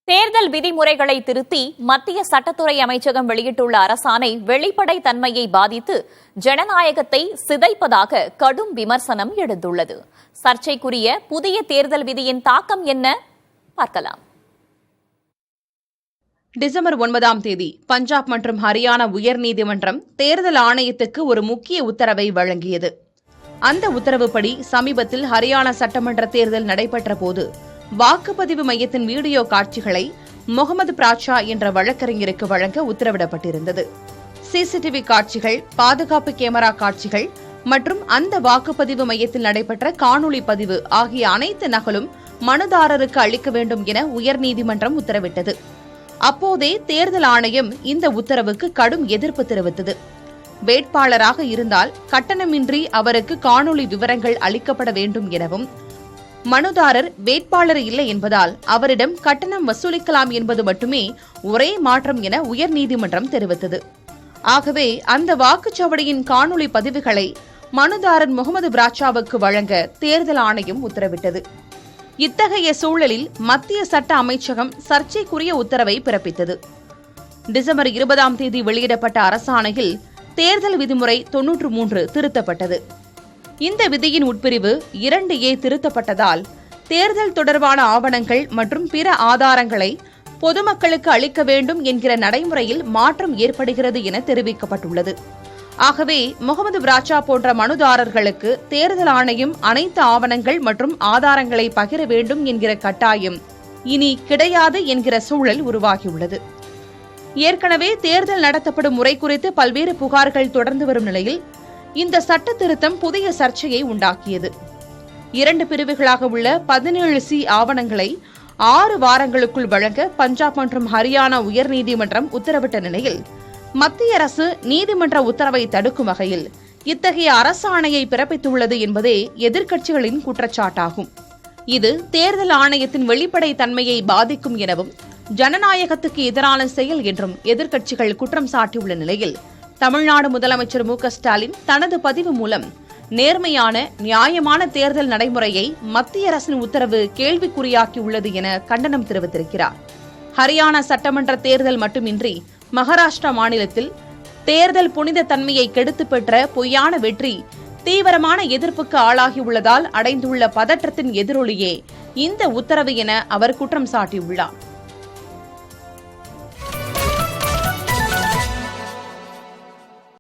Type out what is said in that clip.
தேர்தல் விதிமுறைகளை திருத்தி மத்திய சட்டத்துறை அமைச்சகம் வெளியிட்டுள்ள அரசாணை வெளிப்படைத் தன்மையை பாதித்து ஜனநாயகத்தை சிதைப்பதாக கடும் விமர்சனம் எழுந்துள்ளது. சர்ச்சைக்குரிய புதிய தேர்தல் விதியின் தாக்கம் என்ன பார்க்கலாம். டிசம்பர் 9ஆம் தேதி பஞ்சாப் மற்றும் ஹரியானா உயர்நீதிமன்றம் தேர்தல் ஆணையத்துக்கு ஒரு முக்கிய உத்தரவை வழங்கியது. அந்த உத்தரவுப்படி சமீபத்தில் ஹரியானா சட்டமன்ற தேர்தல் நடைபெற்ற போது வாக்குப்பதிவு மையத்தின் வீடியோ காட்சிகளை முகமது பிராட்ஷா என்ற வழக்கறிஞருக்கு வழங்க உத்தரவிடப்பட்டிருந்தது. சிசிடிவி காட்சிகள், பாதுகாப்பு கேமரா காட்சிகள் மற்றும் அந்த வாக்குப்பதிவு மையத்தில் நடைபெற்ற காணொலி பதிவு ஆகிய அனைத்து நகலும் மனுதாரருக்கு அளிக்க வேண்டும் என உயர்நீதிமன்றம் உத்தரவிட்டது. அப்போதே தேர்தல் ஆணையம் இந்த உத்தரவுக்கு கடும் எதிர்ப்பு தெரிவித்தது. வேட்பாளராக இருந்தால் கட்டணமின்றி அவருக்கு காணொலி விவரங்கள் அளிக்கப்பட வேண்டும் எனவும், மனுதாரர் வேட்பாளர் இல்லை என்பதால் அவரிடம் கட்டணம் வசூலிக்கலாம் என்பது மட்டுமே ஒரே மாற்றம் என உயர்நீதிமன்றம் தெரிவித்தது. ஆகவே அந்த வாக்குச்சாவடியின் காணொலி பதிவுகளை மனுதாரர் முகமது பிராட்ஷாவுக்கு வழங்க தேர்தல் ஆணையம் உத்தரவிட்டது. இத்தகைய சூழலில் மத்திய சட்ட அமைச்சகம் சர்ச்சைக்குரிய உத்தரவை பிறப்பித்தது. டிசம்பர் 20ஆம் தேதி வெளியிடப்பட்ட அரசாணையில் தேர்தல் விதிமுறை 93 திருத்தப்பட்டது. இந்த விதியின் உட்பிரிவு 2A திருத்தப்பட்டதால் தேர்தல் தொடர்பான ஆவணங்கள் மற்றும் பிற ஆதாரங்களை பொதுமக்களுக்கு அளிக்க வேண்டும் என்கிற நடைமுறையில் மாற்றம் ஏற்படுகிறது என தெரிவிக்கப்பட்டுள்ளது. ஆகவே முகமது பிராட்ஷா போன்ற மனுதாரர்களுக்கு தேர்தல் ஆணையம் அனைத்து ஆவணங்கள் மற்றும் ஆதாரங்களை பகிர வேண்டும் என்கிற கட்டாயம் இனி கிடையாது என்கிற சூழல் உருவாகியுள்ளது. ஏற்கனவே தேர்தல் நடத்தப்படும் முறை குறித்து பல்வேறு புகார்கள் தொடர்ந்து வரும் நிலையில் இந்த சட்ட திருத்தம் புதிய சர்ச்சையை உண்டாக்கியது. 2 பிரிவுகளாக உள்ள 17C ஆவணங்களை 6 வாரங்களுக்குள் வழங்க பஞ்சாப் மற்றும் ஹரியானா உயர்நீதிமன்றம் உத்தரவிட்ட நிலையில் மத்திய அரசு நீதிமன்ற உத்தரவை தடுக்கும் வகையில் இத்தகைய அரசாணையை பிறப்பித்துள்ளது என்பதே எதிர்க்கட்சிகளின் குற்றச்சாட்டாகும். இது தேர்தல் ஆணையத்தின் வெளிப்படைத் தன்மையை பாதிக்கும் எனவும் ஜனநாயகத்துக்கு எதிரான செயல் என்றும் எதிர்க்கட்சிகள் குற்றம் சாட்டியுள்ள நிலையில் தமிழ்நாடு முதலமைச்சர் மு.க.ஸ்டாலின் தனது பதிவு மூலம் நேர்மையான, நியாயமான தேர்தல் நடைமுறையை மத்திய அரசின் உத்தரவு கேள்விக்குறியாக்கியுள்ளது என கண்டனம் தெரிவித்திருக்கிறார். ஹரியானா சட்டமன்ற தேர்தல் மட்டுமின்றி மகாராஷ்டிரா மாநிலத்தில் தேர்தல் புனித தன்மையை கெடுத்து பெற்ற பொய்யான வெற்றி தீவிரமான எதிர்ப்புக்கு ஆளாகியுள்ளதால் அடைந்துள்ள பதற்றத்தின் எதிரொலியே இந்த உத்தரவு என அவர் குற்றம் சாட்டியுள்ளார்.